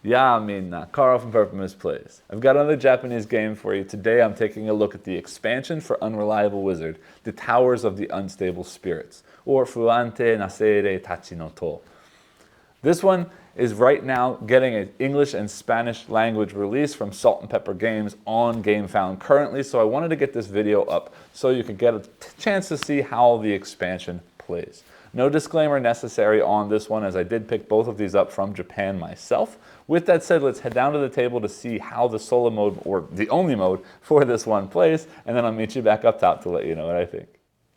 Yeah, minna, Carl from Purpose Plays. I've got another Japanese game for you. Today I'm taking a look at the expansion for Unreliable Wizard, the Towers of the Unstable Spirits, or不安定な精霊たちの塔. This one is right now getting an English and Spanish language release from Salt and Pepper Games on GameFound currently, so I wanted to get this video up so you could get a chance to see how the expansion plays. No disclaimer necessary on this one, as I did pick both of these up from Japan myself. With that said, let's head down to the table to see how the solo mode, or the only mode, for this one plays, and then I'll meet you back up top to let you know what I think.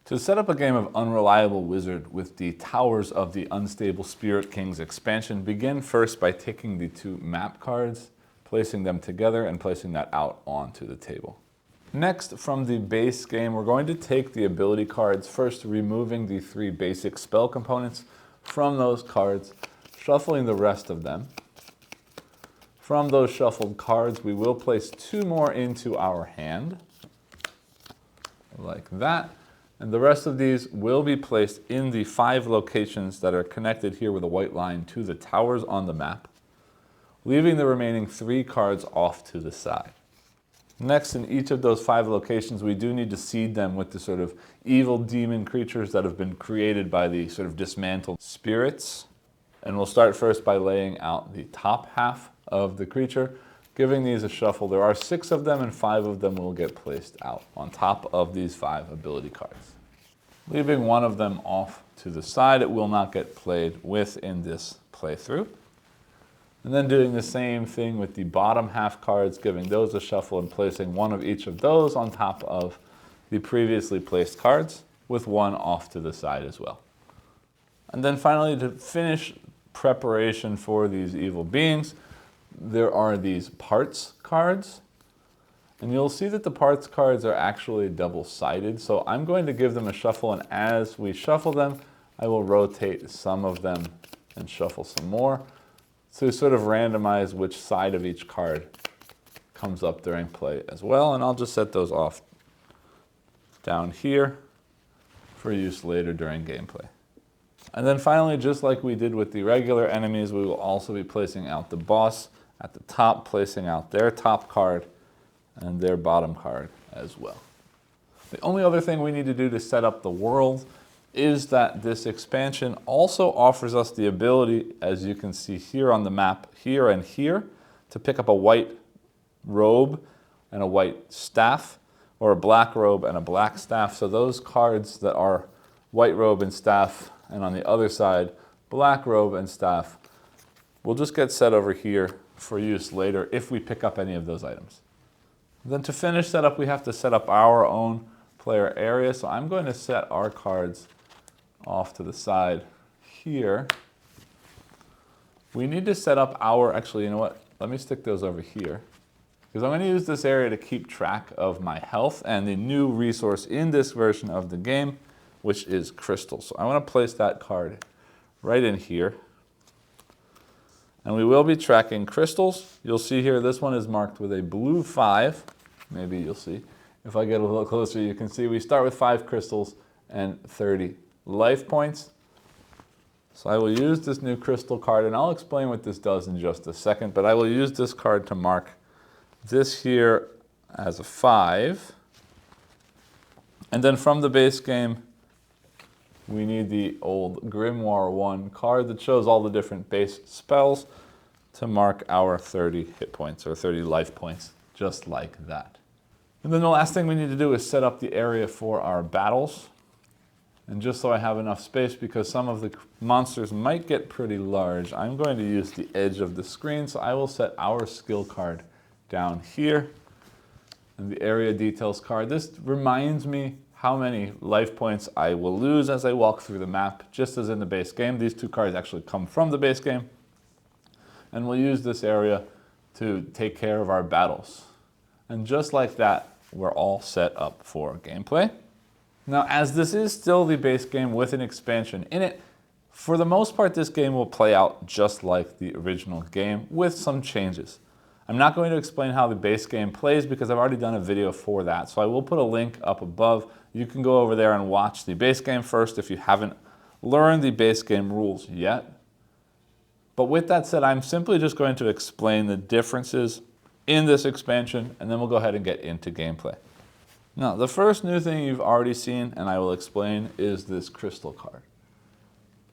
To set up a game of Unreliable Wizard with the Towers of the Unstable Spirit Kings expansion, begin first by taking the two map cards, placing them together, and placing that out onto the table. Next, from the base game, we're going to take the ability cards, first removing the three basic spell components from those cards, shuffling the rest of them. From those shuffled cards, we will place two more into our hand, like that. And the rest of these will be placed in the 5 locations that are connected here with a white line to the towers on the map, leaving the remaining 3 cards off to the side. Next, in each of those 5 locations, we do need to seed them with the sort of evil demon creatures that have been created by the sort of dismantled spirits. And we'll start first by laying out the top half of the creature, giving these a shuffle. There are 6 of them, and 5 of them will get placed out on top of these 5 ability cards. Leaving one of them off to the side, it will not get played with in this playthrough. And then doing the same thing with the bottom half cards, giving those a shuffle and placing one of each of those on top of the previously placed cards, with one off to the side as well. And then finally, to finish preparation for these evil beings, there are these parts cards. And you'll see that the parts cards are actually double-sided, so I'm going to give them a shuffle, and as we shuffle them, I will rotate some of them and shuffle some more to sort of randomize which side of each card comes up during play as well. And I'll just set those off down here for use later during gameplay. And then finally, just like we did with the regular enemies, we will also be placing out the boss at the top, placing out their top card and their bottom card as well. The only other thing we need to do to set up the world is that this expansion also offers us the ability, as you can see here on the map, here and here, to pick up a white robe and a white staff, or a black robe and a black staff. So those cards that are white robe and staff, and on the other side, black robe and staff, will just get set over here for use later if we pick up any of those items. Then to finish setup, we have to set up our own player area. So I'm going to set our cards off to the side here. We need to set up our, actually, you know what? Let me stick those over here, because I'm going to use this area to keep track of my health and the new resource in this version of the game, which is crystals. So I want to place that card right in here. And we will be tracking crystals. You'll see here, this one is marked with a blue 5. Maybe you'll see. If I get a little closer, you can see we start with 5 crystals and 30 life points. So I will use this new crystal card, and I'll explain what this does in just a second, but I will use this card to mark this here as a 5. And then from the base game, we need the old Grimoire 1 card that shows all the different base spells to mark our 30 hit points or 30 life points, just like that. And then the last thing we need to do is set up the area for our battles. And just so I have enough space, because some of the monsters might get pretty large, I'm going to use the edge of the screen. So I will set our skill card down here and the area details card. This reminds me how many life points I will lose as I walk through the map, just as in the base game. These 2 cards actually come from the base game. And we'll use this area to take care of our battles. And just like that, we're all set up for gameplay. Now, as this is still the base game with an expansion in it, for the most part, this game will play out just like the original game with some changes. I'm not going to explain how the base game plays because I've already done a video for that. So I will put a link up above. You can go over there and watch the base game first if you haven't learned the base game rules yet. But with that said, I'm simply just going to explain the differences in this expansion, and then we'll go ahead and get into gameplay. Now, the first new thing you've already seen, and I will explain, is this crystal card.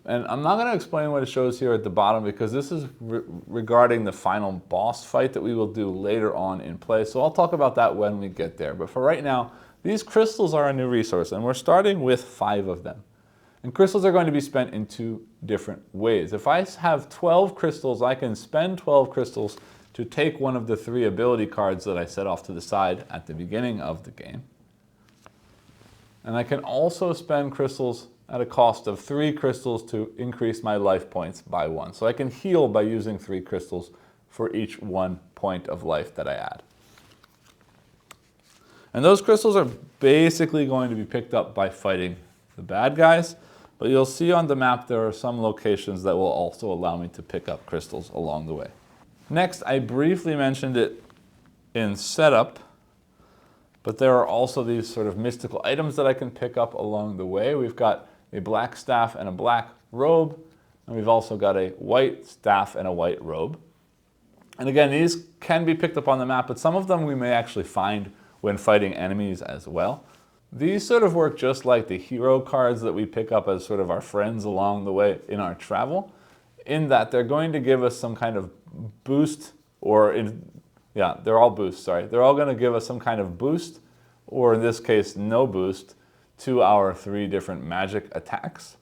And I'm not going to explain what it shows here at the bottom because this is regarding the final boss fight that we will do later on in play. So I'll talk about that when we get there. But for right now, these crystals are a new resource, and we're starting with 5 of them. And crystals are going to be spent in 2 different ways. If I have 12 crystals, I can spend 12 crystals to take one of the 3 ability cards that I set off to the side at the beginning of the game. And I can also spend crystals at a cost of 3 crystals to increase my life points by 1. So I can heal by using 3 crystals for each 1 point of life that I add. And those crystals are basically going to be picked up by fighting the bad guys, but you'll see on the map there are some locations that will also allow me to pick up crystals along the way. Next, I briefly mentioned it in setup, but there are also these sort of mystical items that I can pick up along the way. We've got a black staff and a black robe, and we've also got a white staff and a white robe. And again, these can be picked up on the map, but some of them we may actually find when fighting enemies as well. These sort of work just like the hero cards that we pick up as sort of our friends along the way in our travel, in that they're going to give us some kind of boost, they're all boosts, sorry. They're all going to give us some kind of boost, or in this case, no boost, to our 3 different magic attacks.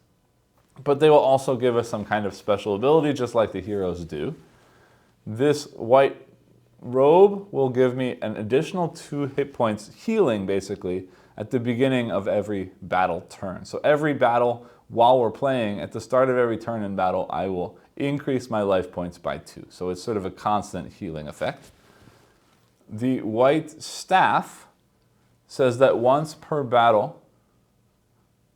But they will also give us some kind of special ability, just like the heroes do. This white robe will give me an additional 2 hit points healing, basically, at the beginning of every battle turn. So every battle, while we're playing, at the start of every turn in battle, I will increase my life points by 2. So it's sort of a constant healing effect. The white staff says that once per battle,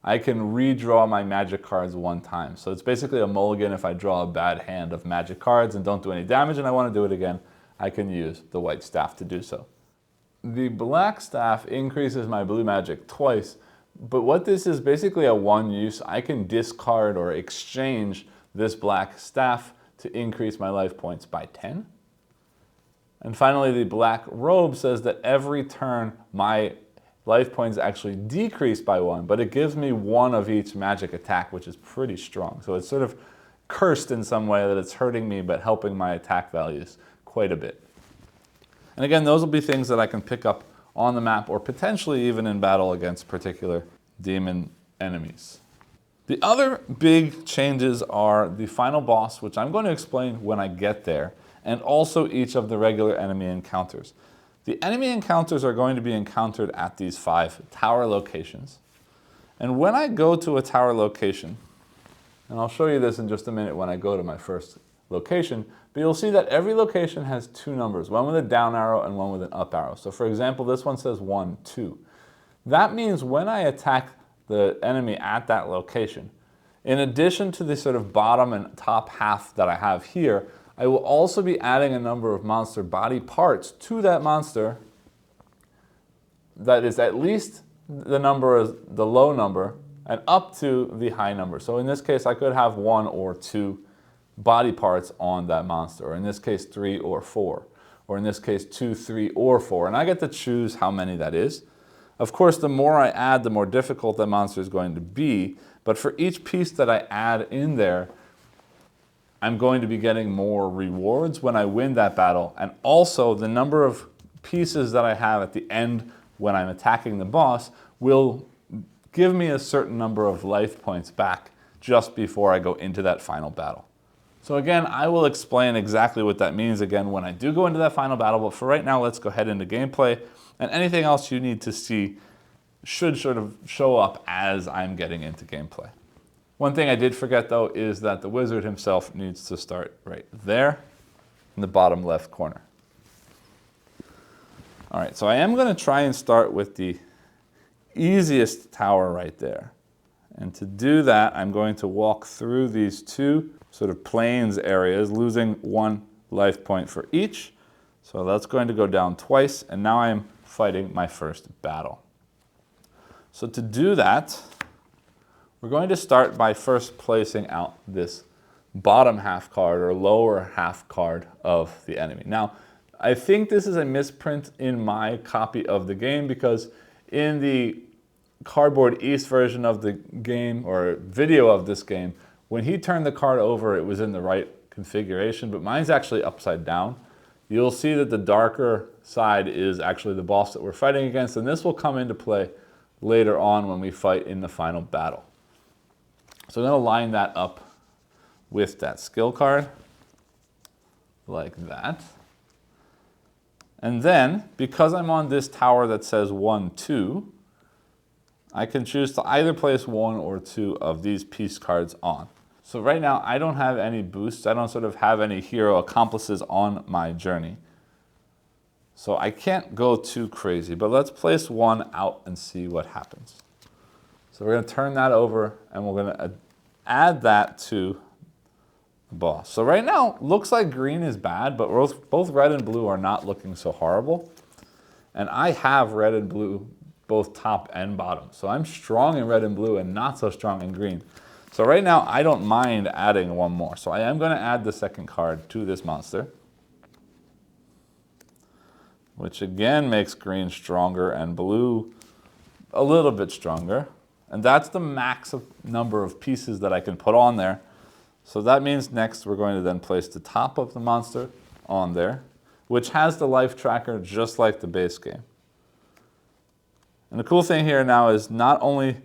I can redraw my magic cards 1 time. So it's basically a mulligan if I draw a bad hand of magic cards and don't do any damage and I want to do it again, I can use the white staff to do so. The black staff increases my blue magic twice, but what this is basically a 1 use. I can discard or exchange this black staff to increase my life points by 10. And finally, the black robe says that every turn my life points actually decrease by 1, but it gives me 1 of each magic attack, which is pretty strong. So it's sort of cursed in some way that it's hurting me, but helping my attack values quite a bit. And again, those will be things that I can pick up on the map or potentially even in battle against particular demon enemies. The other big changes are the final boss, which I'm going to explain when I get there, and also each of the regular enemy encounters. The enemy encounters are going to be encountered at these 5 tower locations. And when I go to a tower location, and I'll show you this in just a minute when I go to my first location, but you'll see that every location has 2 numbers, one with a down arrow and one with an up arrow. So for example, this one says 1, 2. That means when I attack the enemy at that location, in addition to the sort of bottom and top half that I have here, I will also be adding a number of monster body parts to that monster that is at least the low number and up to the high number. So in this case, I could have 1 or 2 body parts on that monster, or in this case 3 or 4, or in this case 2, 3, or 4, and I get to choose how many that is. Of course, the more I add, the more difficult that monster is going to be, but for each piece that I add in there, I'm going to be getting more rewards when I win that battle, and also the number of pieces that I have at the end when I'm attacking the boss will give me a certain number of life points back just before I go into that final battle. So again, I will explain exactly what that means again when I do go into that final battle, but for right now, let's go ahead into gameplay, and anything else you need to see should sort of show up as I'm getting into gameplay. One thing I did forget though is that the wizard himself needs to start right there in the bottom left corner. All right, so I am going to try and start with the easiest tower right there. And to do that, I'm going to walk through these 2 sort of plains areas, losing 1 life point for each. So that's going to go down twice, and now I'm fighting my first battle. So to do that, we're going to start by first placing out this bottom half card or lower half card of the enemy. Now, I think this is a misprint in my copy of the game, because in the Cardboard East version of the game, or video of this game, when he turned the card over, it was in the right configuration, but mine's actually upside down. You'll see that the darker side is actually the boss that we're fighting against, and this will come into play later on when we fight in the final battle. So I'm going to line that up with that skill card, like that. And then, because I'm on this tower that says 1, 2, I can choose to either place 1 or 2 of these piece cards on. So right now, I don't have any boosts. I don't sort of have any hero accomplices on my journey. So I can't go too crazy, but let's place 1 out and see what happens. So we're going to turn that over, and we're going to add that to the boss. So right now, looks like green is bad, but both red and blue are not looking so horrible. And I have red and blue, both top and bottom. So I'm strong in red and blue and not so strong in green. So right now, I don't mind adding 1 more. So I am going to add the second card to this monster, which again makes green stronger and blue a little bit stronger. And that's the max of number of pieces that I can put on there. So that means next we're going to then place the top of the monster on there, which has the life tracker just like the base game. And the cool thing here now is not only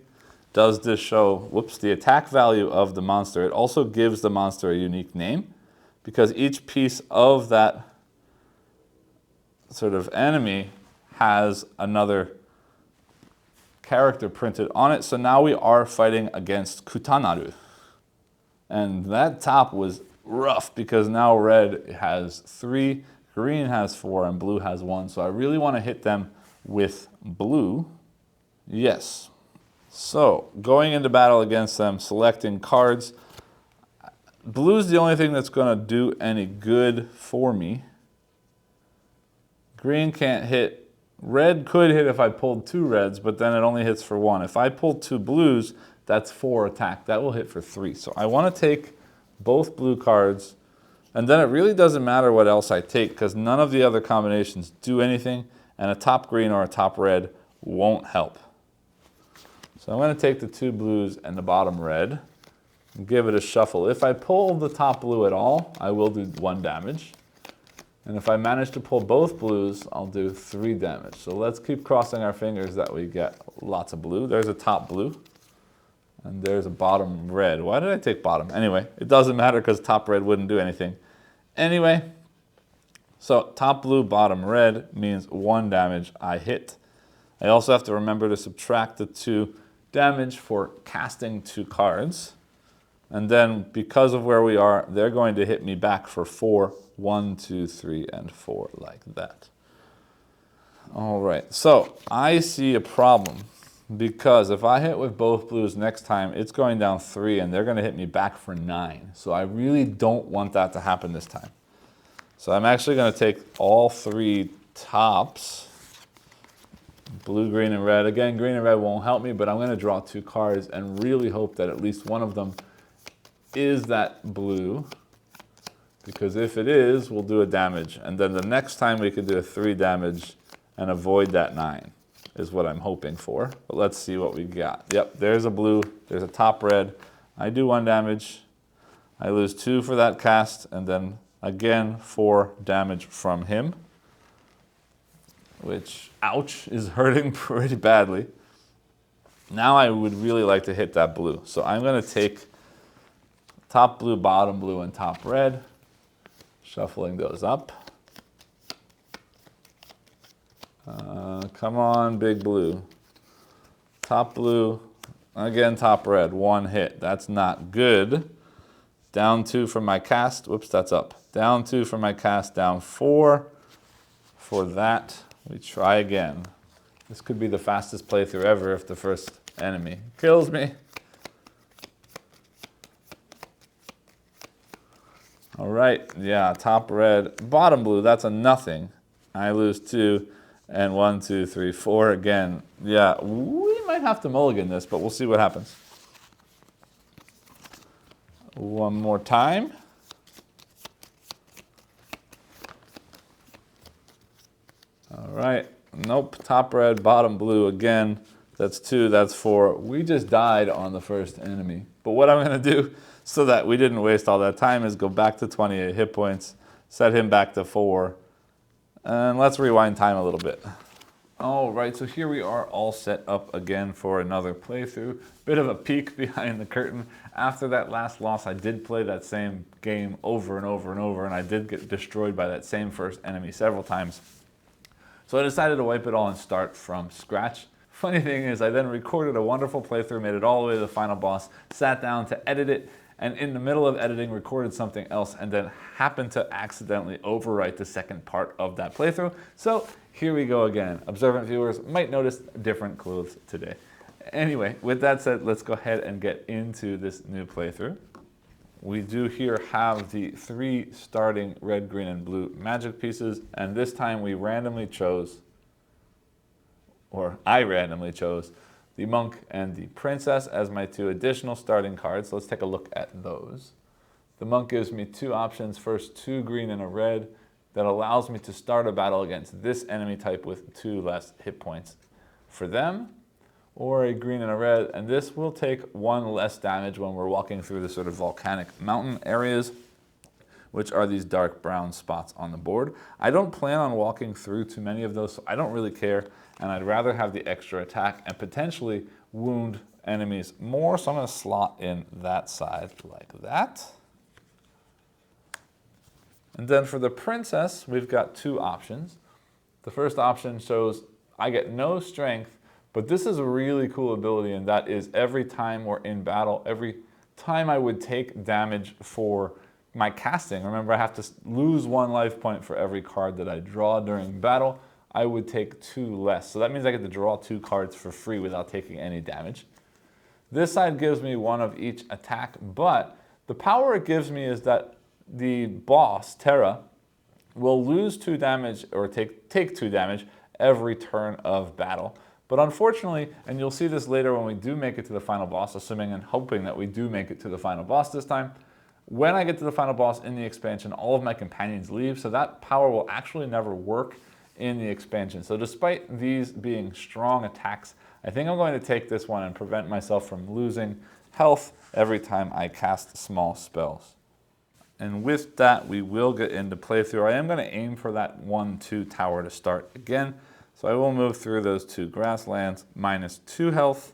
does this show, the attack value of the monster, it also gives the monster a unique name, because each piece of that sort of enemy has another character printed on it. So now we are fighting against Kutanaru. And that top was rough, because now red has 3, green has 4, and blue has 1. So I really want to hit them with blue. Yes. So going into battle against them, selecting cards. Blue's the only thing that's going to do any good for me. Green can't hit. Red could hit if I pulled 2 reds, but then it only hits for 1. If I pull 2 blues, that's 4 attack. That will hit for 3. So I want to take both blue cards, and then it really doesn't matter what else I take, because none of the other combinations do anything, and a top green or a top red won't help. So I'm going to take the 2 blues and the bottom red and give it a shuffle. If I pull the top blue at all, I will do 1 damage. And if I manage to pull both blues, I'll do 3 damage. So let's keep crossing our fingers that we get lots of blue. There's a top blue. And there's a bottom red. Why did I take bottom? Anyway, it doesn't matter, because top red wouldn't do anything. Anyway, so top blue, bottom red means 1 damage I hit. I also have to remember to subtract the 2 damage for casting 2 cards. And then, because of where we are, they're going to hit me back for 4. 1, 2, 3, and 4, like that. All right, so I see a problem, because if I hit with both blues next time, it's going down 3, and they're going to hit me back for 9. So I really don't want that to happen this time. So I'm actually going to take all 3 tops, blue, green, and red. Again, green and red won't help me, but I'm going to draw 2 cards and really hope that at least one of them is that blue. Because if it is, we'll do a damage. And then the next time we can do a 3 damage and avoid that 9 is what I'm hoping for. But let's see what we got. Yep, there's a blue, there's a top red. I do 1 damage. I lose 2 for that cast, and then again 4 damage from him. Which, ouch, is hurting pretty badly. Now I would really like to hit that blue. So I'm going to take top blue, bottom blue, and top red. Shuffling those up. Come on, big blue. Top blue, again top red, 1 hit. That's not good. Down 2 from my cast. Whoops, that's up. Down 2 from my cast, down 4 for that. We try again. This could be the fastest playthrough ever if the first enemy kills me. All right, yeah, top red, bottom blue, that's a nothing. I lose 2, and 1, 2, 3, 4 again. Yeah, we might have to mulligan this, but we'll see what happens. One more time. All right, nope, top red, bottom blue again. That's 2, that's 4. We just died on the first enemy. But what I'm gonna do so that we didn't waste all that time is go back to 28 hit points, set him back to 4, and let's rewind time a little bit. All right, so here we are all set up again for another playthrough. Bit of a peek behind the curtain. After that last loss, I did play that same game over and over and over, and I did get destroyed by that same first enemy several times. So I decided to wipe it all and start from scratch. Funny thing is, I then recorded a wonderful playthrough, made it all the way to the final boss, sat down to edit it, and in the middle of editing recorded something else, and then happened to accidentally overwrite the second part of that playthrough. So here we go again. Observant viewers might notice different clothes today. Anyway, with that said, let's go ahead and get into this new playthrough. We do here have the 3 starting red, green, and blue magic pieces, and this time we randomly chose, or I randomly chose, the monk and the princess as my 2 additional starting cards. Let's take a look at those. The monk gives me 2 options. First, 2 green and a red that allows me to start a battle against this enemy type with 2 less hit points for them, or a green and a red, and this will take 1 less damage when we're walking through the sort of volcanic mountain areas, which are these dark brown spots on the board. I don't plan on walking through too many of those, so I don't really care, and I'd rather have the extra attack and potentially wound enemies more, so I'm going to slot in that side like that. And then for the princess, we've got 2 options. The first option shows I get no strength, but this is a really cool ability, and that is every time we're in battle, every time I would take damage for my casting, remember I have to lose 1 life point for every card that I draw during battle, I would take 2 less. So that means I get to draw 2 cards for free without taking any damage. This side gives me 1 of each attack, but the power it gives me is that the boss, Terra, will lose 2 damage or take 2 damage every turn of battle. But unfortunately, and you'll see this later when we do make it to the final boss, assuming and hoping that we do make it to the final boss this time, when I get to the final boss in the expansion, all of my companions leave, so that power will actually never work in the expansion. So despite these being strong attacks, I think I'm going to take this one and prevent myself from losing health every time I cast small spells. And with that, we will get into playthrough. I am going to aim for that 1-2 tower to start again. So I will move through those 2 grasslands, -2 health,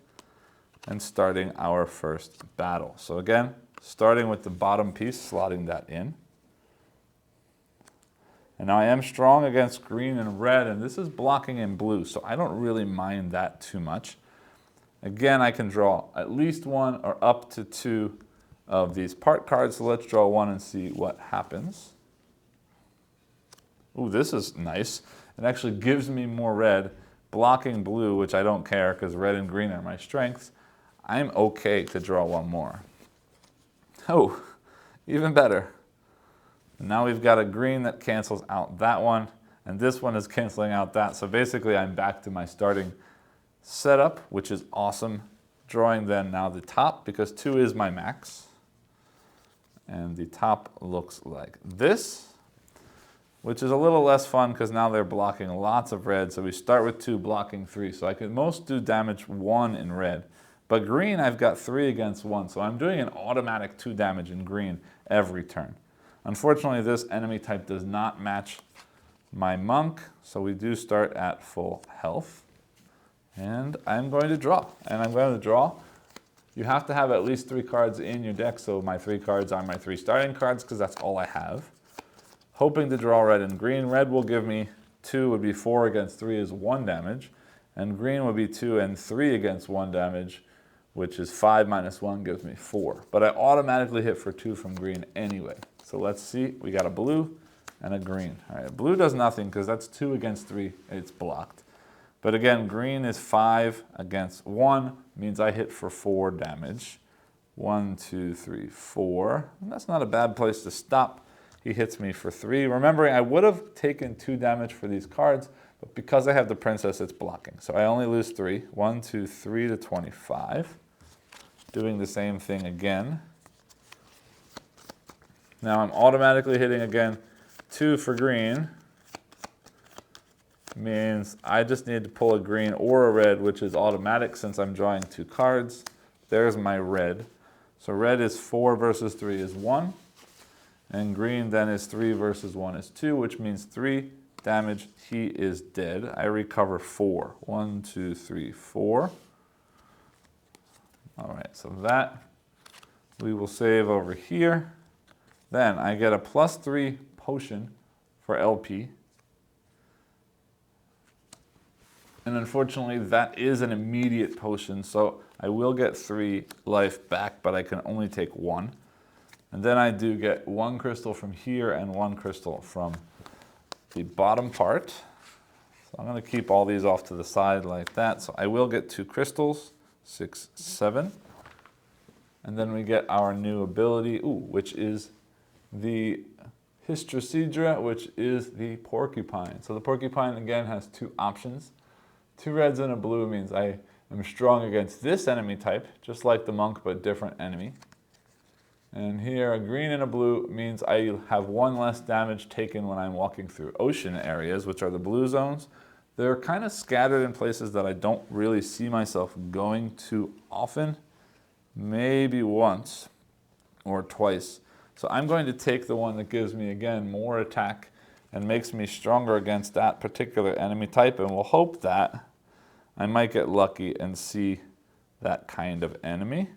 and starting our first battle. So again, starting with the bottom piece, slotting that in. And now I am strong against green and red, and this is blocking in blue, so I don't really mind that too much. Again, I can draw at least 1 or up to 2 of these part cards, so let's draw 1 and see what happens. Ooh, this is nice. It actually gives me more red, blocking blue, which I don't care because red and green are my strengths. I'm okay to draw 1 more. Oh, even better. And now we've got a green that cancels out that one, and this one is canceling out that. So basically I'm back to my starting setup, which is awesome. Drawing then now the top, because 2 is my max. And the top looks like this, which is a little less fun because now they're blocking lots of red. So we start with 2, blocking 3. So I can most do damage 1 in red. But green, I've got 3 against 1. So I'm doing an automatic 2 damage in green every turn. Unfortunately, this enemy type does not match my monk. So we do start at full health. And I'm going to draw. And I'm going to draw. You have to have at least 3 cards in your deck. So my 3 cards are my 3 starting cards because that's all I have. Hoping to draw red and green. Red will give me 2, would be 4 against 3 is 1 damage. And green would be 2 and 3 against 1 damage, which is 5 minus 1 gives me 4. But I automatically hit for 2 from green anyway. So let's see, we got a blue and a green. All right, blue does nothing because that's 2 against 3, it's blocked. But again, green is 5 against 1, means I hit for 4 damage. 1, 2, 3, 4. And that's not a bad place to stop. He hits me for 3. Remembering, I would have taken 2 damage for these cards, but because I have the princess, it's blocking. So I only lose 3. 1, 2, 3 to 25. Doing the same thing again. Now I'm automatically hitting again 2 for green. Means I just need to pull a green or a red, which is automatic since I'm drawing 2 cards. There's my red. So red is 4 versus 3 is 1. And green then is 3 versus 1 is 2, which means 3 damage. He is dead. I recover 4. 1, 2, 3, 4. All right, so that we will save over here. Then I get a +3 potion for LP. And unfortunately, that is an immediate potion, so I will get 3 life back, but I can only take 1. And then I do get 1 crystal from here and 1 crystal from the bottom part. So I'm going to keep all these off to the side like that. So I will get 2 crystals, 6, 7. And then we get our new ability, which is the Hystracidra, which is the porcupine. So the porcupine, again, has 2 options. 2 reds and a blue means I am strong against this enemy type, just like the monk, but different enemy. And here, a green and a blue means I have 1 less damage taken when I'm walking through ocean areas, which are the blue zones. They're kind of scattered in places that I don't really see myself going to often, maybe once or twice. So I'm going to take the one that gives me, again, more attack and makes me stronger against that particular enemy type, and we'll hope that I might get lucky and see that kind of enemy.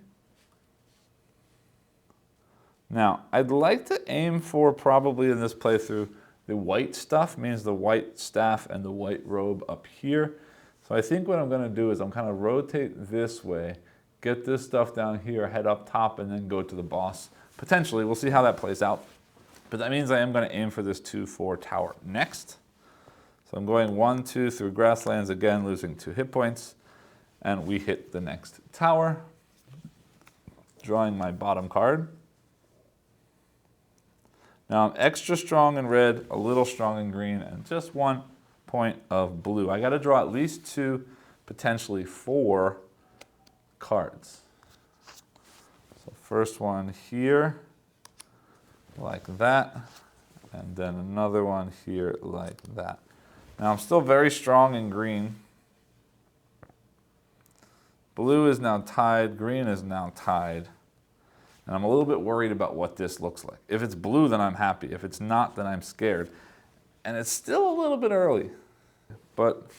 Now, I'd like to aim for, probably in this playthrough, the white stuff, means the white staff and the white robe up here. So I think what I'm going to do is I'm kind of rotate this way, get this stuff down here, head up top, and then go to the boss. Potentially, we'll see how that plays out. But that means I am going to aim for this 2-4 tower next. So I'm going 1, 2 through grasslands, again losing 2 hit points. And we hit the next tower. Drawing my bottom card. Now I'm extra strong in red, a little strong in green, and just 1 point of blue. I got to draw at least 2, potentially 4 cards. So first one here, like that, and then another one here like that. Now I'm still very strong in green. Blue is now tied, green is now tied. And I'm a little bit worried about what this looks like. If it's blue, then I'm happy. If it's not, then I'm scared. And it's still a little bit early. But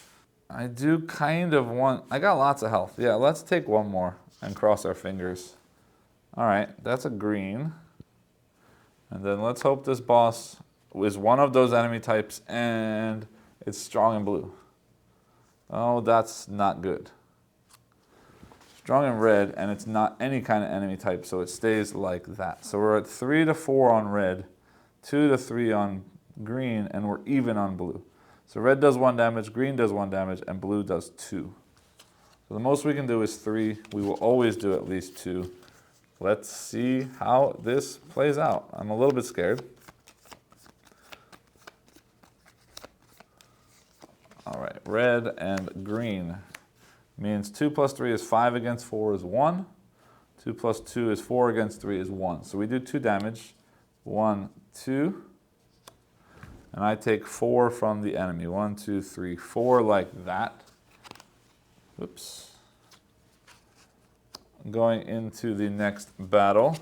I do kind of want, I got lots of health. Yeah, let's take 1 more and cross our fingers. All right, that's a green. And then let's hope this boss is one of those enemy types and it's strong in blue. Oh, that's not good. Strong in red, and it's not any kind of enemy type, so it stays like that. So we're at 3 to 4 on red, 2 to 3 on green, and we're even on blue. So red does 1 damage, green does 1 damage, and blue does 2. So the most we can do is 3. We will always do at least 2. Let's see how this plays out. I'm a little bit scared. All right, red and green means 2 plus 3 is 5 against 4 is 1. 2 plus 2 is 4 against 3 is 1. So we do 2 damage. 1, 2. And I take 4 from the enemy. 1, 2, 3, 4, like that. Oops. Going into the next battle.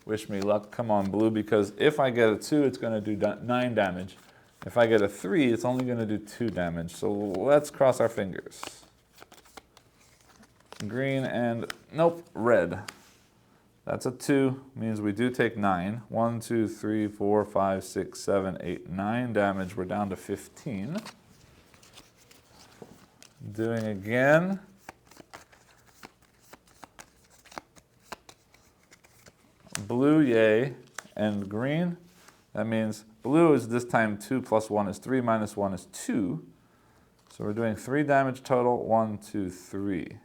Wish me luck. Come on, blue, because if I get a 2, it's going to do 9 damage. If I get a 3, it's only going to do 2 damage. So let's cross our fingers. Green and, nope, red. That's a 2, means we do take 9. 1, 2, 3, 4, 5, 6, 7, 8, 9 damage. We're down to 15. Doing again. Blue, yay, and green. That means blue is this time 2 plus 1 is 3 minus 1 is 2. So we're doing 3 damage total, 1, 2, 3.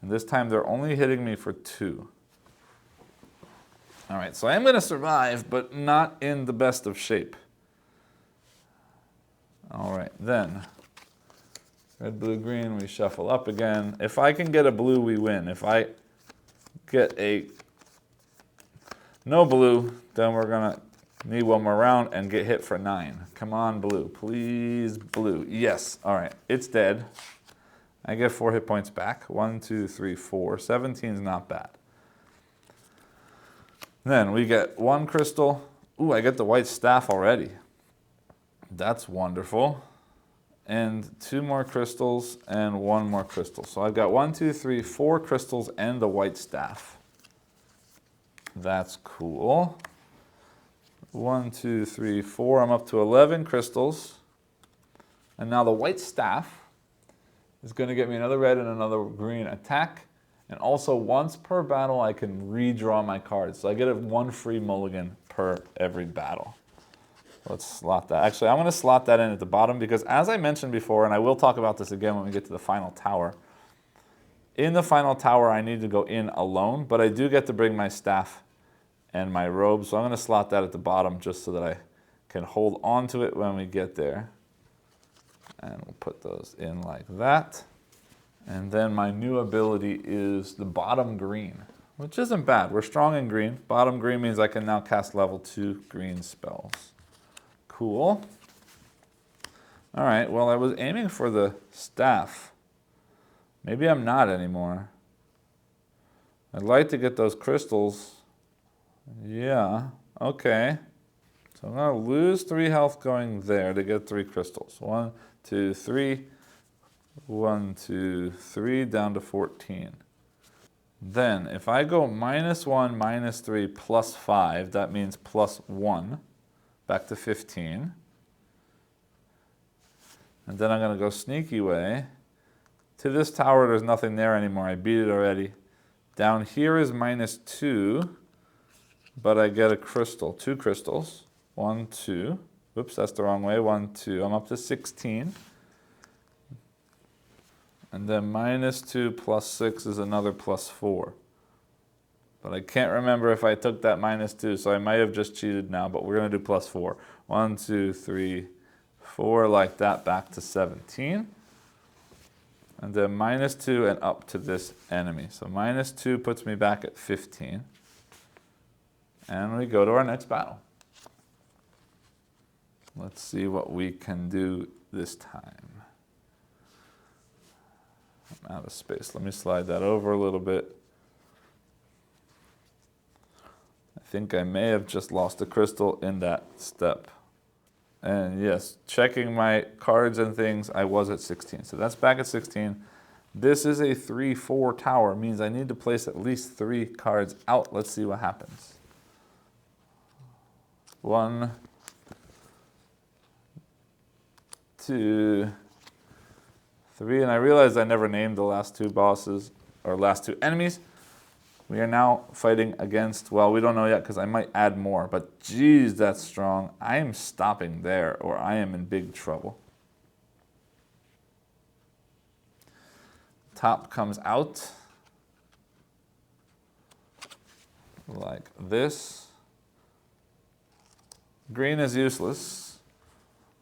And this time they're only hitting me for 2. All right, so I am going to survive, but not in the best of shape. All right, then. Red, blue, green, we shuffle up again. If I can get a blue, we win. If I get a No blue, then we're gonna need one more round and get hit for 9. Come on, blue. Please, blue. Yes. All right. It's dead. I get 4 hit points back. 1, 2, 3, 4. 17 is not bad. Then we get 1 crystal. Ooh, I get the white staff already. That's wonderful. And 2 more crystals and 1 more crystal. So I've got 1, 2, 3, 4 crystals and the white staff. That's cool. 1, 2, 3, 4. I'm up to 11 crystals. And now the white staff is going to get me another red and another green attack. And also once per battle, I can redraw my cards. So I get 1 free mulligan per every battle. Let's slot that. Actually, I'm going to slot that in at the bottom because as I mentioned before, and I will talk about this again when we get to the final tower, in the final tower, I need to go in alone, but I do get to bring my staff and my robe. So I'm going to slot that at the bottom just so that I can hold on to it when we get there. And we'll put those in like that. And then my new ability is the bottom green, which isn't bad. We're strong in green. Bottom green means I can now cast level 2 green spells. Cool. All right, well, I was aiming for the staff. Maybe I'm not anymore. I'd like to get those crystals. Yeah, okay. So I'm going to lose 3 health going there to get 3 crystals. 1, 2, 3. 1, 2, 3, down to 14. Then, if I go -1, -3, +5, that means +1, back to 15. And then I'm going to go sneaky way. To this tower, there's nothing there anymore. I beat it already. Down here is -2, but I get a crystal, 2 crystals. 1, 2. Oops, that's the wrong way. 1, 2. I'm up to 16. And then -2 + 6 is another +4. But I can't remember if I took that -2, so I might have just cheated now, but we're going to do +4. 1, 2, 3, 4, like that, back to 17. And then -2 and up to this enemy. So -2 puts me back at 15. And we go to our next battle. Let's see what we can do this time. I'm out of space. Let me slide that over a little bit. I think I may have just lost a crystal in that step. And yes, checking my cards and things, I was at 16. So that's back at 16. This is a 3-4 tower. Means I need to place at least 3 cards out. Let's see what happens. 1, 2, 3, and I realized I never named the last 2 bosses, or last 2 enemies. We are now fighting against, well, we don't know yet because I might add more, but geez, that's strong. I am stopping there, or I am in big trouble. Top comes out like this. Green is useless.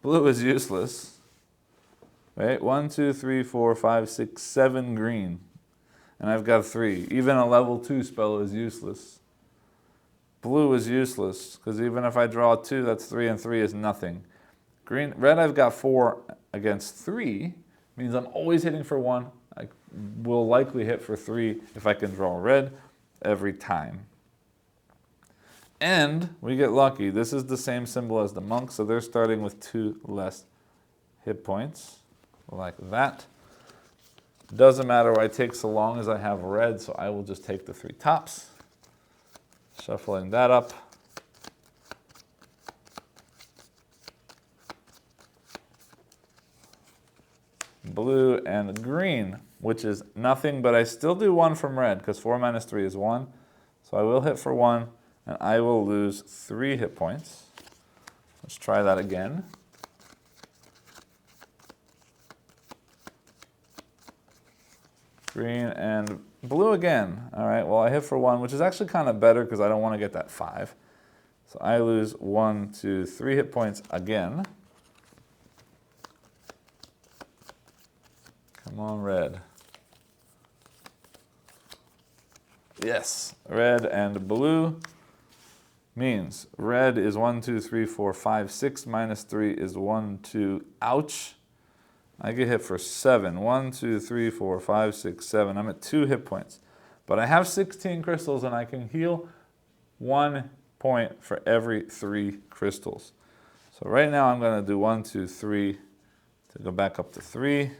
Blue is useless. Right? 1, 2, 3, 4, 5, 6, 7 green. And I've got 3. Even a level 2 spell is useless. Blue is useless, because even if I draw 2, that's 3, and 3 is nothing. Red, I've got 4 against 3, means I'm always hitting for 1. I will likely hit for 3 if I can draw red every time. And we get lucky. This is the same symbol as the monk, so they're starting with 2 less hit points, like that. Doesn't matter why it takes so long as I have red, so I will just take the 3 tops. Shuffling that up. Blue and green, which is nothing, but I still do 1 from red, because 4 minus 3 is 1. So I will hit for 1, and I will lose 3 hit points. Let's try that again. Green and blue again. All right, well, I hit for 1, which is actually kind of better because I don't want to get that 5. So I lose 1, 2, 3 hit points again. Come on, red. Yes, red and blue. Means red is 1, 2, 3, 4, 5, 6 minus 3 is 1, 2. Ouch. I get hit for 7. 1, 2, 3, 4, 5, 6, 7. I'm at 2 hit points. But I have 16 crystals and I can heal 1 point for every 3 crystals. So right now I'm going to do 1, 2, 3 to go back up to 3.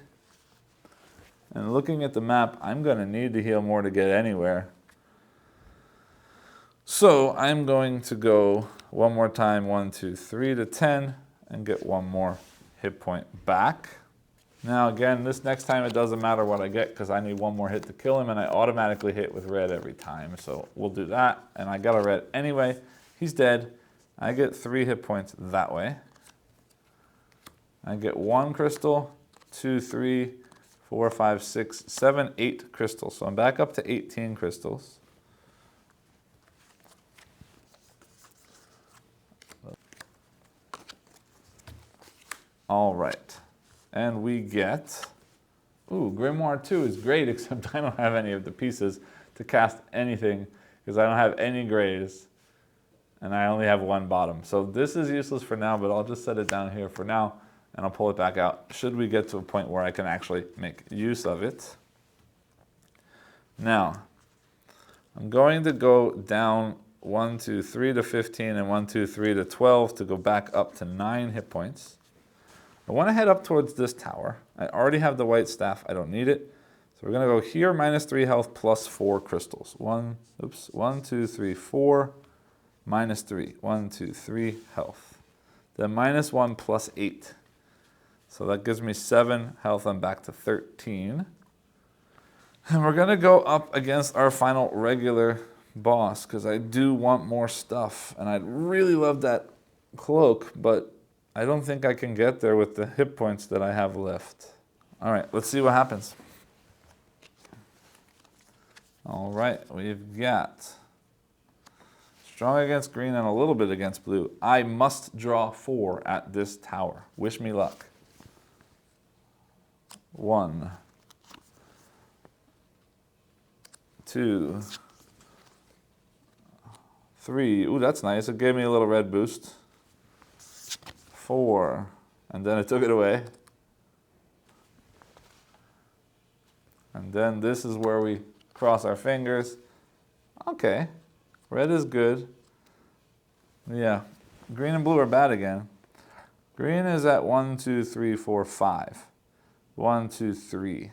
And looking at the map, I'm going to need to heal more to get anywhere. So I'm going to go one more time, 1, 2, 3 to 10, and get 1 more hit point back. Now again, this next time it doesn't matter what I get because I need 1 more hit to kill him, and I automatically hit with red every time. So we'll do that, and I got a red anyway. He's dead. I get 3 hit points that way. I get 1 crystal, 2, 3, 4, 5, 6, 7, 8 crystals. So I'm back up to 18 crystals. All right, and we get, ooh, Grimoire 2 is great, except I don't have any of the pieces to cast anything because I don't have any grays and I only have 1 bottom. So this is useless for now, but I'll just set it down here for now and I'll pull it back out should we get to a point where I can actually make use of it. Now, I'm going to go down 1, 2, 3 to 15 and 1, 2, 3 to 12 to go back up to 9 hit points. I want to head up towards this tower. I already have the white staff. I don't need it. So we're going to go here, minus 3 health, plus 4 crystals. 1, 2, 3, 4, minus 3. 1, 2, 3 health. Then minus 1 plus 8. So that gives me 7 health. I'm back to 13. And we're going to go up against our final regular boss because I do want more stuff. And I'd really love that cloak, but I don't think I can get there with the hit points that I have left. All right, let's see what happens. All right, we've got strong against green and a little bit against blue. I must draw 4 at this tower. Wish me luck. 1, 2, 3. Ooh, that's nice. It gave me a little red boost. 4, and then it took it away. And then this is where we cross our fingers. Okay, red is good. Yeah, green and blue are bad again. Green is at 1, 2, 3, 4, 5. 1, 2, 3.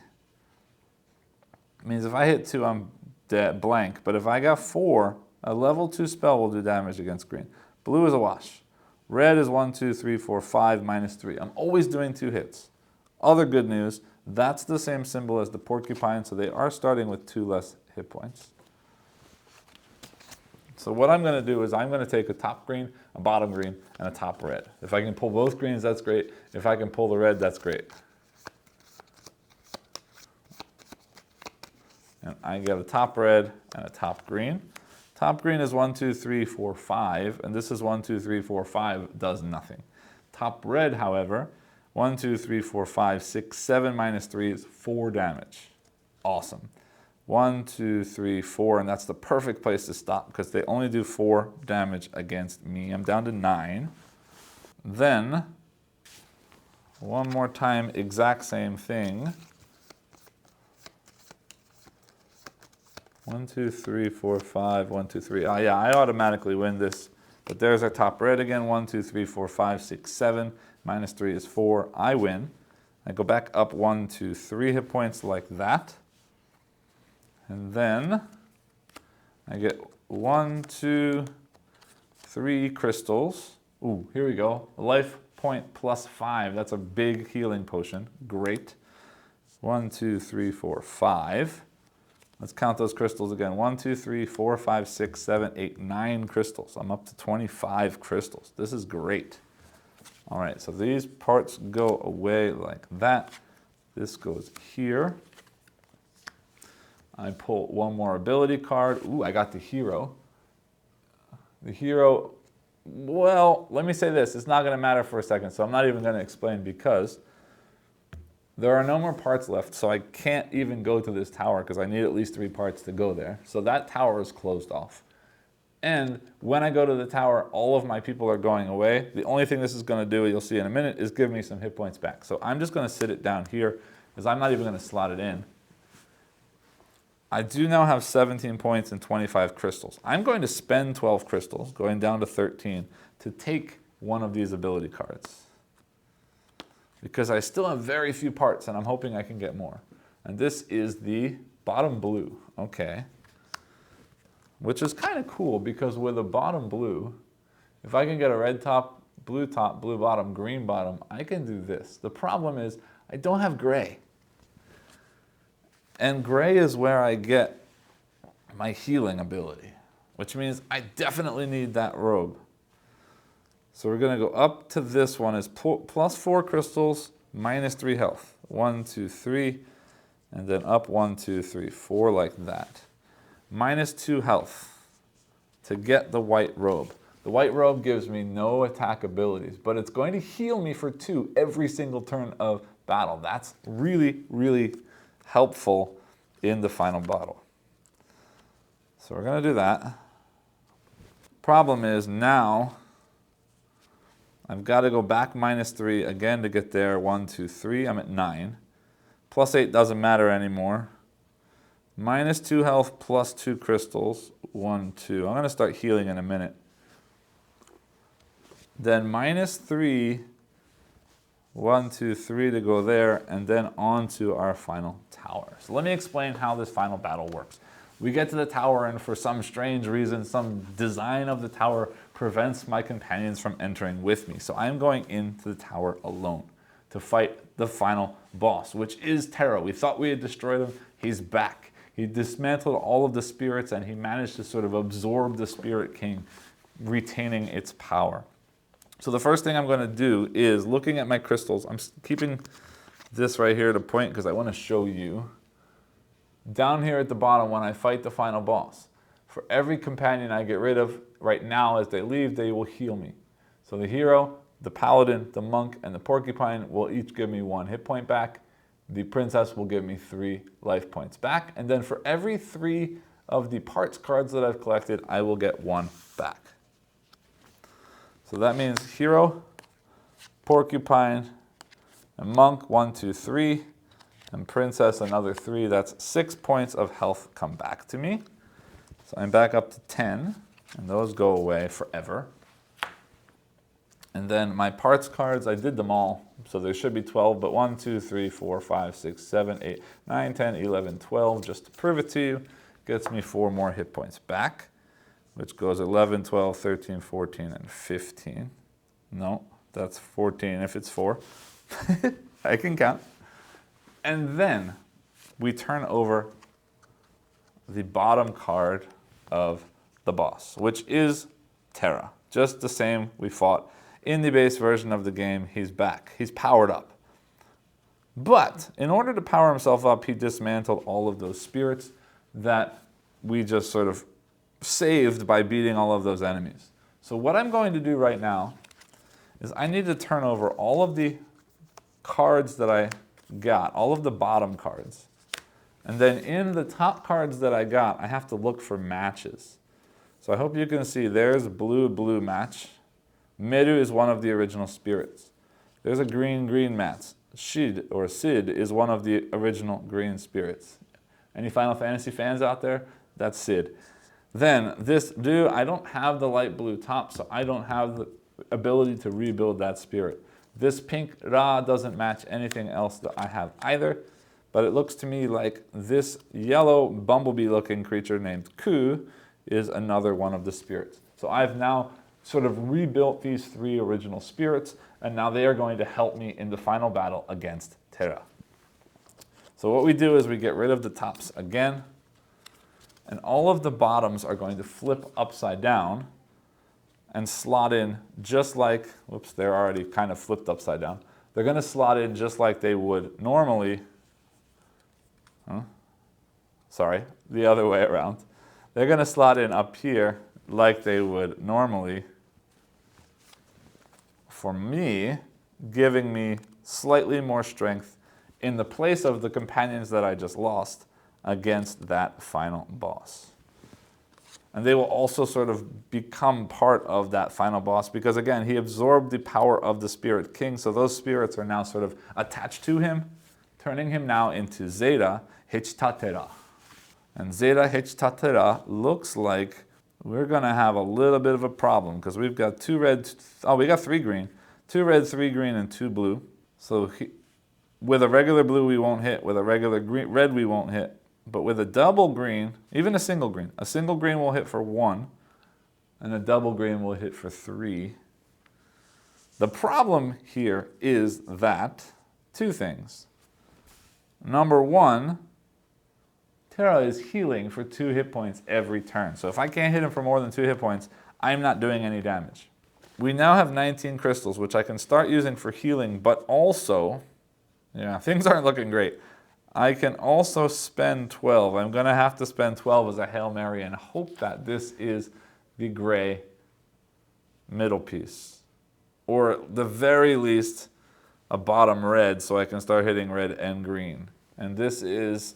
Means if I hit 2, I'm dead, blank. But if I got 4, a level 2 spell will do damage against green. Blue is a wash. Red is 1, 2, 3, 4, 5, minus 3. I'm always doing 2 hits. Other good news, that's the same symbol as the porcupine, so they are starting with 2 less hit points. So what I'm going to do is I'm going to take a top green, a bottom green, and a top red. If I can pull both greens, that's great. If I can pull the red, that's great. And I get a top red and a top green. Top green is 1, 2, 3, 4, 5, and this is 1, 2, 3, 4, 5, does nothing. Top red, however, 1, 2, 3, 4, 5, 6, 7 minus 3 is 4 damage. Awesome. 1, 2, 3, 4, and that's the perfect place to stop because they only do 4 damage against me. I'm down to 9. Then, one more time, exact same thing. 1, 2, 3, 4, 5, 1, 2, 3. Oh yeah, I automatically win this. But there's our top red again. 1, 2, 3, 4, 5, 6, 7. Minus 3 is 4. I win. I go back up 1, 2, 3 hit points like that. And then I get 1, 2, 3 crystals. Ooh, here we go. Life point plus 5. That's a big healing potion. Great. 1, 2, 3, 4, 5. Let's count those crystals again. 1, 2, 3, 4, 5, 6, 7, 8, 9 crystals. I'm up to 25 crystals. This is great. All right, so these parts go away like that. This goes here. I pull one more ability card. Ooh, I got the hero. The hero, well, let me say this. It's not going to matter for a second, so I'm not even going to explain because there are no more parts left, so I can't even go to this tower because I need at least 3 parts to go there. So that tower is closed off. And when I go to the tower, all of my people are going away. The only thing this is going to do, you'll see in a minute, is give me some hit points back. So I'm just going to sit it down here, because I'm not even going to slot it in. I do now have 17 points and 25 crystals. I'm going to spend 12 crystals, going down to 13, to take one of these ability cards. Because I still have very few parts, and I'm hoping I can get more. And this is the bottom blue. Okay. Which is kind of cool, because with a bottom blue, if I can get a red top, blue bottom, green bottom, I can do this. The problem is I don't have gray. And gray is where I get my healing ability, which means I definitely need that robe. So we're going to go up to this one is plus 4 crystals, minus 3 health. 1, 2, 3, and then up 1, 2, 3, 4 like that. Minus 2 health to get the white robe. The white robe gives me no attack abilities, but it's going to heal me for 2 every single turn of battle. That's really, really helpful in the final battle. So we're going to do that. Problem is now I've got to go back minus 3 again to get there. 1, 2, 3. I'm at 9. Plus 8 doesn't matter anymore. Minus 2 health, plus 2 crystals. 1, 2. I'm going to start healing in a minute. Then minus 3. 1, 2, 3 to go there, and then on to our final tower. So let me explain how this final battle works. We get to the tower, and for some strange reason, some design of the tower prevents my companions from entering with me. So I'm going into the tower alone to fight the final boss, which is Terra. We thought we had destroyed him. He's back. He dismantled all of the spirits, and he managed to sort of absorb the Spirit King, retaining its power. So the first thing I'm going to do is, looking at my crystals, I'm keeping this right here to point because I want to show you. Down here at the bottom, when I fight the final boss, for every companion I get rid of, right now as they leave, they will heal me. So the hero, the paladin, the monk, and the porcupine will each give me 1 hit point back. The princess will give me 3 life points back. And then for every 3 of the parts cards that I've collected, I will get 1 back. So that means hero, porcupine, and monk, 1, 2, 3, and princess, another 3. That's 6 points of health come back to me. So I'm back up to 10, and those go away forever. And then my parts cards, I did them all, so there should be 12, but 1, 2, 3, 4, 5, 6, 7, 8, 9, 10, 11, 12, just to prove it to you, gets me 4 more hit points back, which goes 11, 12, 13, 14, and 15. No, that's 14 if it's 4. I can count. And then we turn over the bottom card of the boss, which is Terra. Just the same we fought in the base version of the game. He's back. He's powered up. But in order to power himself up, he dismantled all of those spirits that we just sort of saved by beating all of those enemies. So what I'm going to do right now is I need to turn over all of the cards that I got, all of the bottom cards. And then in the top cards that I got, I have to look for matches. So I hope you can see there's blue match. Meru is one of the original spirits. There's a green match. Sid is one of the original green spirits. Any Final Fantasy fans out there? That's Sid. Then this dude, I don't have the light blue top, so I don't have the ability to rebuild that spirit. This pink Ra doesn't match anything else that I have either, but it looks to me like this yellow bumblebee looking creature named Ku is another one of the spirits. So I've now sort of rebuilt these 3 original spirits, and now they are going to help me in the final battle against Terra. So what we do is we get rid of the tops again, and all of the bottoms are going to flip upside down and slot in just like, whoops, they're already kind of flipped upside down. They're going to slot in just like they would normally. Sorry, the other way around. They're going to slot in up here like they would normally for me, giving me slightly more strength in the place of the companions that I just lost against that final boss. And they will also sort of become part of that final boss because, again, he absorbed the power of the Spirit King. So those spirits are now sort of attached to him, turning him now into Zeta Hichtatera. And Zeta Hichtatera looks like we're going to have a little bit of a problem because we've got 2 red, we got 3 green. 2 red, 3 green, and 2 blue. So with a regular blue, we won't hit. With a regular green, red, we won't hit. But with a double green, even a single green will hit for 1, and a double green will hit for 3. The problem here is that 2 things. Number 1, Terra is healing for 2 hit points every turn. So if I can't hit him for more than 2 hit points, I'm not doing any damage. We now have 19 crystals, which I can start using for healing, but also, things aren't looking great. I can also spend 12. I'm going to have to spend 12 as a Hail Mary and hope that this is the gray middle piece. Or at the very least, a bottom red so I can start hitting red and green. And this is...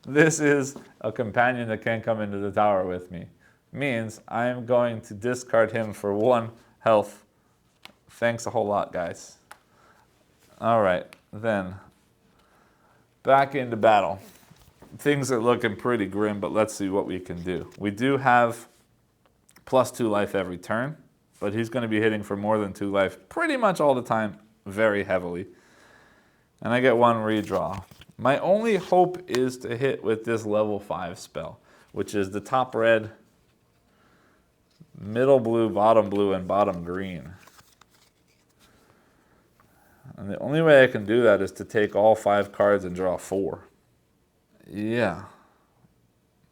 this is a companion that can't come into the tower with me. Means I'm going to discard him for 1 health. Thanks a whole lot, guys. All right. Then, back into battle. Things are looking pretty grim, but let's see what we can do. We do have +2 life every turn, but he's going to be hitting for more than 2 life pretty much all the time, very heavily. And I get 1 redraw. My only hope is to hit with this level 5 spell, which is the top red, middle blue, and bottom green. And the only way I can do that is to take all 5 cards and draw 4. Yeah.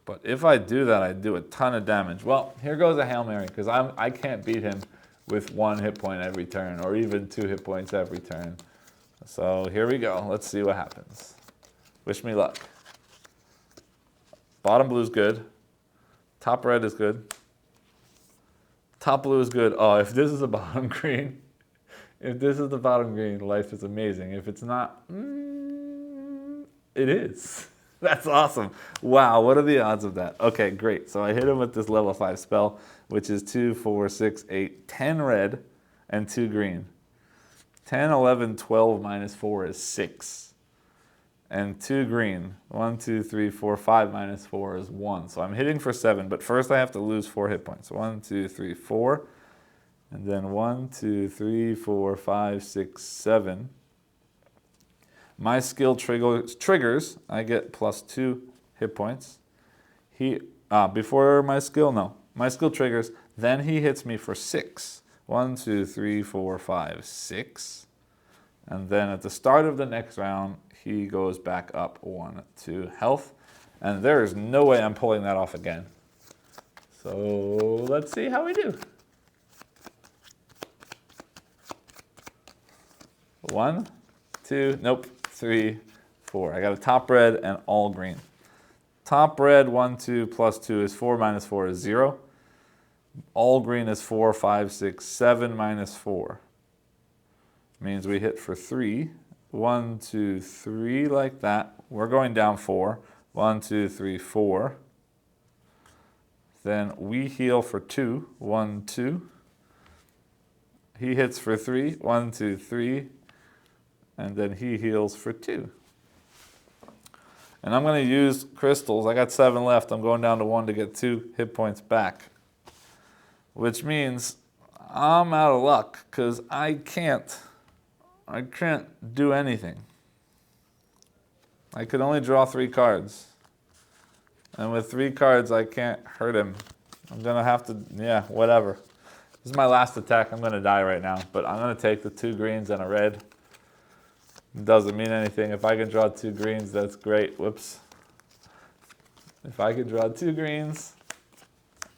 But if I do that, I do a ton of damage. Well, here goes a Hail Mary, because I can't beat him with 1 hit point every turn, or even 2 hit points every turn. So here we go. Let's see what happens. Wish me luck. Bottom blue is good. Top red is good. Top blue is good. Oh, if this is a bottom green... If this is the bottom green, life is amazing. If it's not, it is. That's awesome. Wow, what are the odds of that? Okay, great. So I hit him with this level 5 spell, which is 2, 4, 6, 8, 10 red, and 2 green. 10, 11, 12 minus 4 is 6. And 2 green. 1, 2, 3, 4, 5 minus 4 is 1. So I'm hitting for 7, but first I have to lose 4 hit points. 1, 2, 3, 4. And then 1, 2, 3, 4, 5, 6, 7. My skill triggers. I get +2 hit points. Before my skill, no. My skill triggers. Then he hits me for 6. 1, 2, 3, 4, 5, 6. And then at the start of the next round, he goes back up 1 to health. And there is no way I'm pulling that off again. So let's see how we do. 1, 2, nope, 3, 4. I got a top red and all green. Top red, 1, 2, +2 is 4, minus 4 is 0. All green is 4, 5, 6, 7, minus 4. Means we hit for 3. 1, 2, 3, like that. We're going down 4. 1, 2, 3, 4. Then we heal for 2. 1, 2. He hits for 3. 1, 2, 3. And then he heals for 2. And I'm going to use crystals. I got 7 left. I'm going down to 1 to get 2 hit points back. Which means I'm out of luck because I can't do anything. I could only draw 3 cards. And with 3 cards, I can't hurt him. I'm going to have to, whatever. This is my last attack. I'm going to die right now. But I'm going to take the 2 greens and a red. Doesn't mean anything. If I can draw 2 greens, that's great. Whoops. If I can draw 2 greens,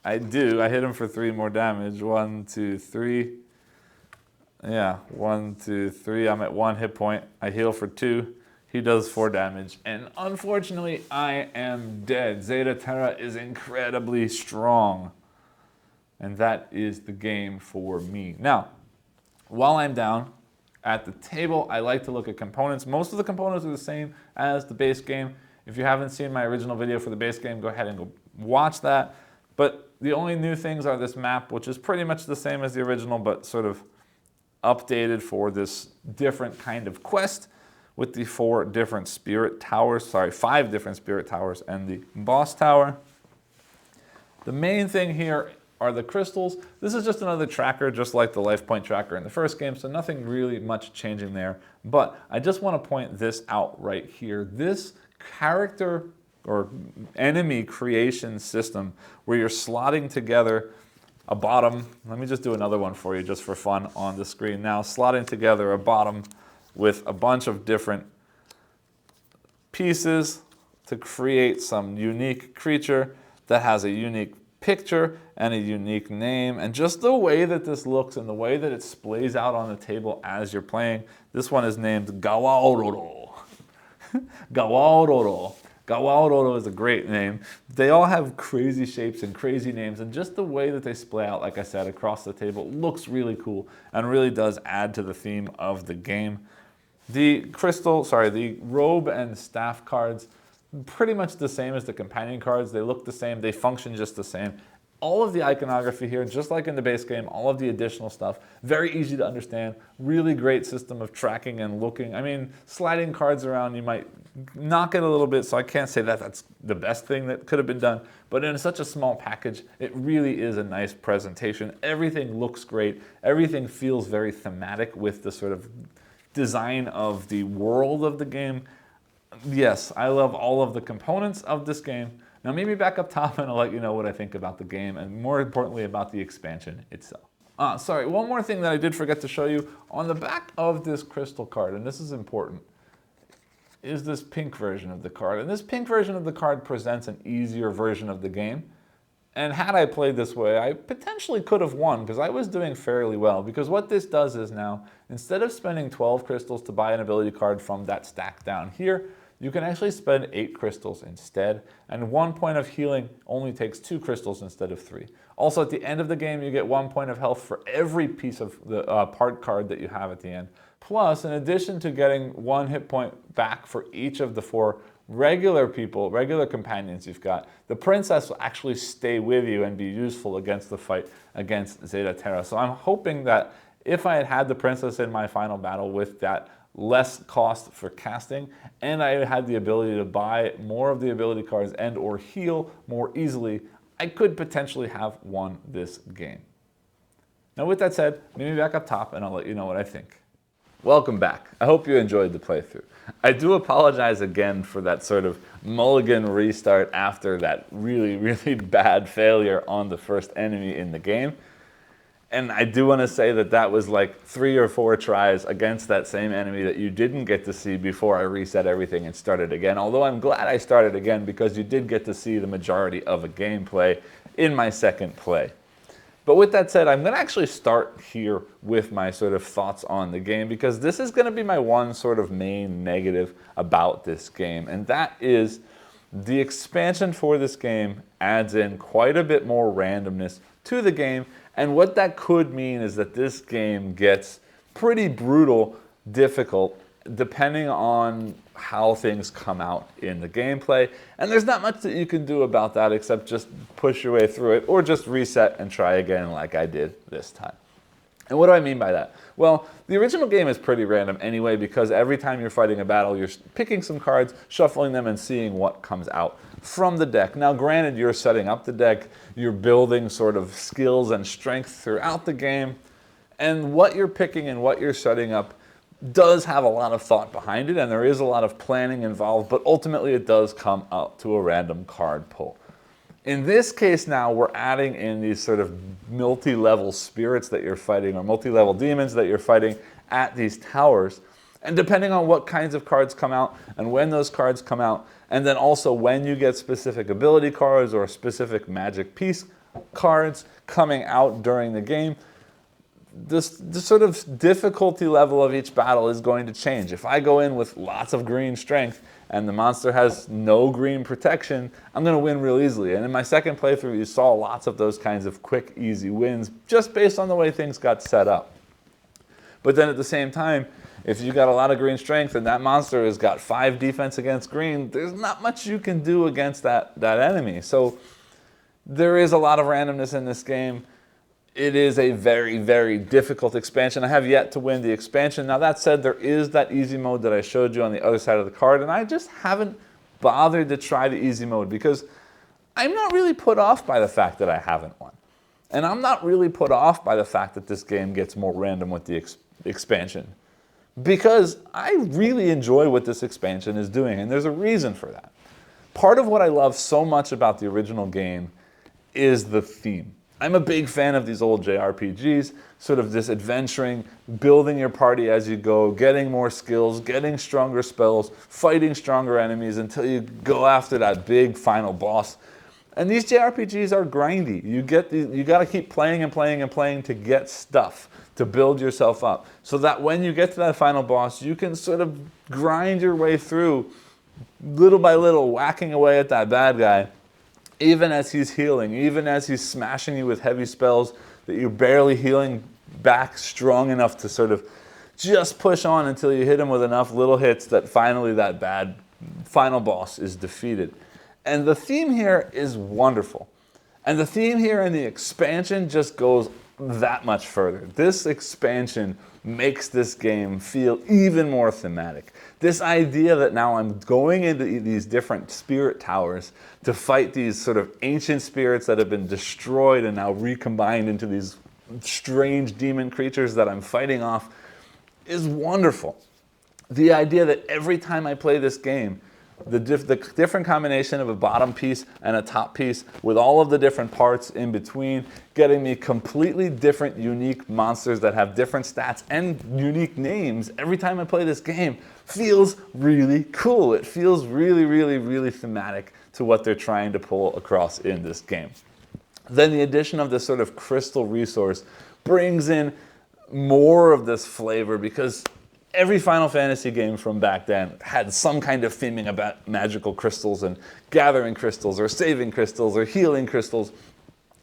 I do. I hit him for 3 more damage. 1, 2, 3. Yeah, 1, 2, 3. I'm at 1 hit point. I heal for 2. He does 4 damage. And unfortunately, I am dead. Zeta Terra is incredibly strong. And that is the game for me. Now, while I'm down at the table, I like to look at components. Most of the components are the same as the base game, If you haven't seen my original video for the base game, go ahead and go watch that. But the only new things are this map, which is pretty much the same as the original, but sort of updated for this different kind of quest with the 5 different spirit towers and the boss tower. The main thing here are the crystals. This is just another tracker, just like the life point tracker in the first game, so nothing really much changing there. But I just want to point this out right here. This character or enemy creation system where you're slotting together a bottom. Let me just do another one for you just for fun on the screen now. Slotting together a bottom with a bunch of different pieces to create some unique creature that has a unique picture and a unique name. And just the way that this looks and the way that it splays out on the table as you're playing. This one is named Gawaororo. Gawaororo. Gawaororo is a great name. They all have crazy shapes and crazy names, and just the way that they splay out, like I said, across the table looks really cool and really does add to the theme of the game. The robe and staff cards, pretty much the same as the companion cards. They look the same, they function just the same. All of the iconography here, just like in the base game, all of the additional stuff, very easy to understand, really great system of tracking and looking. I mean, sliding cards around, you might knock it a little bit, so I can't say that that's the best thing that could have been done, but in such a small package, it really is a nice presentation. Everything looks great, everything feels very thematic with the sort of design of the world of the game. Yes, I love all of the components of this game. Now maybe back up top and I'll let you know what I think about the game and more importantly about the expansion itself. One more thing that I did forget to show you. On the back of this crystal card, and this is important, is this pink version of the card. And this pink version of the card presents an easier version of the game. And had I played this way, I potentially could have won because I was doing fairly well. Because what this does is now, instead of spending 12 crystals to buy an ability card from that stack down here, you can actually spend 8 crystals instead, and 1 point of healing only takes 2 crystals instead of 3. Also, at the end of the game, you get 1 point of health for every piece of the part card that you have at the end. Plus, in addition to getting 1 hit point back for each of the 4 regular companions you've got, the princess will actually stay with you and be useful against the fight against Zeta Terra. So I'm hoping that if I had had the princess in my final battle with that less cost for casting, and I had the ability to buy more of the ability cards and or heal more easily, I could potentially have won this game. Now with that said, meet me back up top and I'll let you know what I think. Welcome back. I hope you enjoyed the playthrough. I do apologize again for that sort of mulligan restart after that really, really bad failure on the first enemy in the game. And I do want to say that that was like 3 or 4 tries against that same enemy that you didn't get to see before I reset everything and started again. Although I'm glad I started again because you did get to see the majority of a gameplay in my second play. But with that said, I'm going to actually start here with my sort of thoughts on the game because this is going to be my one sort of main negative about this game. And that is the expansion for this game adds in quite a bit more randomness to the game. And what that could mean is that this game gets pretty brutal, difficult, depending on how things come out in the gameplay. And there's not much that you can do about that except just push your way through it or just reset and try again like I did this time. And what do I mean by that? Well, the original game is pretty random anyway because every time you're fighting a battle, you're picking some cards, shuffling them, and seeing what comes out from the deck. Now, granted, you're setting up the deck, you're building sort of skills and strength throughout the game, and what you're picking and what you're setting up does have a lot of thought behind it, and there is a lot of planning involved, but ultimately it does come out to a random card pull. In this case now, we're adding in these sort of multi-level spirits that you're fighting, or multi-level demons that you're fighting at these towers. And depending on what kinds of cards come out and when those cards come out, and then also when you get specific ability cards or specific magic piece cards coming out during the game, the sort of difficulty level of each battle is going to change. If I go in with lots of green strength and the monster has no green protection, I'm going to win real easily. And in my second playthrough, you saw lots of those kinds of quick, easy wins just based on the way things got set up. But then at the same time, If you got a lot of green strength and that monster has got 5 defense against green, there's not much you can do against that enemy. So there is a lot of randomness in this game. It is a very, very difficult expansion. I have yet to win the expansion. Now that said, there is that easy mode that I showed you on the other side of the card, and I just haven't bothered to try the easy mode because I'm not really put off by the fact that I haven't won. And I'm not really put off by the fact that this game gets more random with the expansion, because I really enjoy what this expansion is doing, and there's a reason for that. Part of what I love so much about the original game is the theme. I'm a big fan of these old JRPGs, sort of this adventuring, building your party as you go, getting more skills, getting stronger spells, fighting stronger enemies until you go after that big final boss. And these JRPGs are grindy. You got to keep playing and playing and playing to get stuff, to build yourself up, so that when you get to that final boss, you can sort of grind your way through, little by little, whacking away at that bad guy, even as he's healing, even as he's smashing you with heavy spells that you're barely healing back strong enough to sort of just push on until you hit him with enough little hits that finally that bad final boss is defeated. And the theme here is wonderful. And the theme here in the expansion just goes that much further. This expansion makes this game feel even more thematic. This idea that now I'm going into these different spirit towers to fight these sort of ancient spirits that have been destroyed and now recombined into these strange demon creatures that I'm fighting off is wonderful. The idea that every time I play this game, the different combination of a bottom piece and a top piece with all of the different parts in between, getting me completely different, unique monsters that have different stats and unique names every time I play this game feels really cool. It feels really, really, really thematic to what they're trying to pull across in this game. Then the addition of this sort of crystal resource brings in more of this flavor, because every Final Fantasy game from back then had some kind of theming about magical crystals and gathering crystals or saving crystals or healing crystals.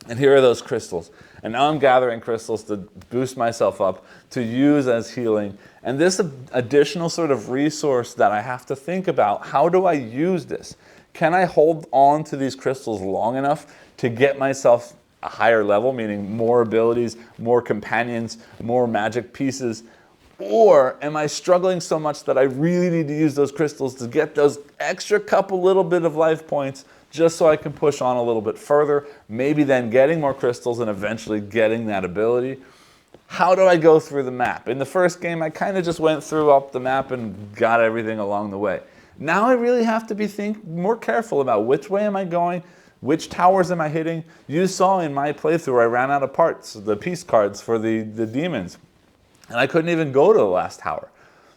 And here are those crystals. And now I'm gathering crystals to boost myself up, to use as healing. And this additional sort of resource that I have to think about, how do I use this? Can I hold on to these crystals long enough to get myself a higher level, meaning more abilities, more companions, more magic pieces? Or am I struggling so much that I really need to use those crystals to get those extra couple little bit of life points just so I can push on a little bit further, maybe then getting more crystals and eventually getting that ability? How do I go through the map? In the first game, I kind of just went through up the map and got everything along the way. Now I really have to be more careful about which way am I going, which towers am I hitting. You saw in my playthrough I ran out of parts, the piece cards for the demons. And I couldn't even go to the last tower.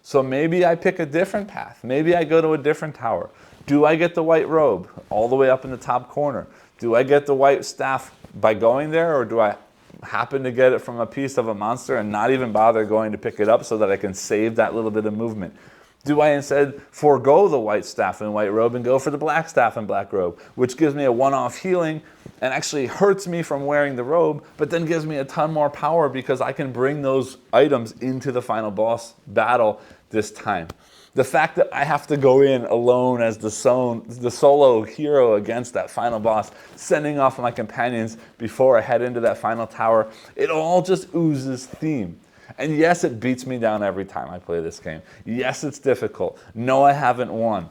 So maybe I pick a different path. Maybe I go to a different tower. Do I get the white robe all the way up in the top corner? Do I get the white staff by going there, or do I happen to get it from a piece of a monster and not even bother going to pick it up so that I can save that little bit of movement? Do I instead forego the white staff and white robe and go for the black staff and black robe, which gives me a one-off healing and actually hurts me from wearing the robe, but then gives me a ton more power because I can bring those items into the final boss battle this time? The fact that I have to go in alone as the solo hero against that final boss, sending off my companions before I head into that final tower, it all just oozes theme. And yes, it beats me down every time I play this game. Yes, it's difficult. No, I haven't won.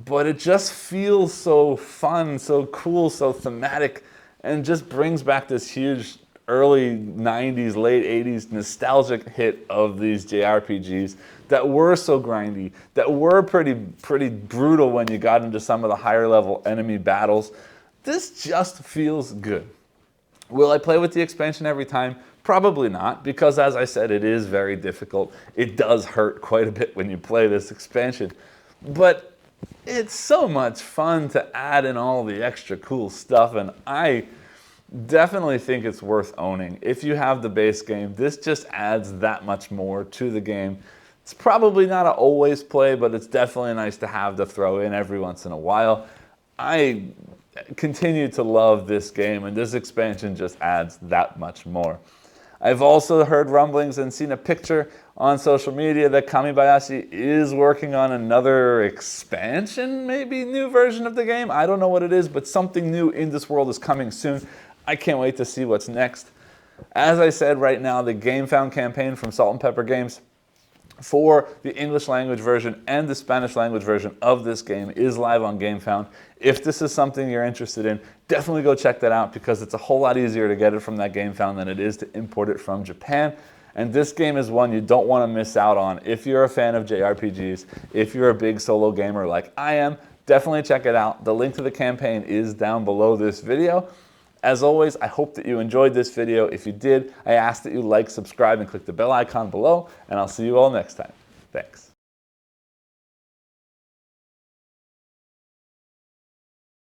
But it just feels so fun, so cool, so thematic, and just brings back this huge early 90s, late 80s nostalgic hit of these JRPGs that were so grindy, that were pretty brutal when you got into some of the higher level enemy battles. This just feels good. Will I play with the expansion every time? Probably not, because as I said, it is very difficult. It does hurt quite a bit when you play this expansion. But it's so much fun to add in all the extra cool stuff, and I definitely think it's worth owning. If you have the base game, this just adds that much more to the game. It's probably not an always play, but it's definitely nice to have to throw in every once in a while. I continue to love this game, and this expansion just adds that much more. I've also heard rumblings and seen a picture on social media that Kamibayashi is working on another expansion, maybe new version of the game. I don't know what it is, but something new in this world is coming soon. I can't wait to see what's next. As I said, right now, the GameFound campaign from Salt and Pepper Games for the English language version and the Spanish language version of this game is live on GameFound. If this is something you're interested in, definitely go check that out because it's a whole lot easier to get it from that GameFound than it is to import it from Japan. And this game is one you don't want to miss out on. If you're a fan of JRPGs, if you're a big solo gamer like I am, definitely check it out. The link to the campaign is down below this video. As always, I hope that you enjoyed this video. If you did, I ask that you like, subscribe, and click the bell icon below, and I'll see you all next time. Thanks.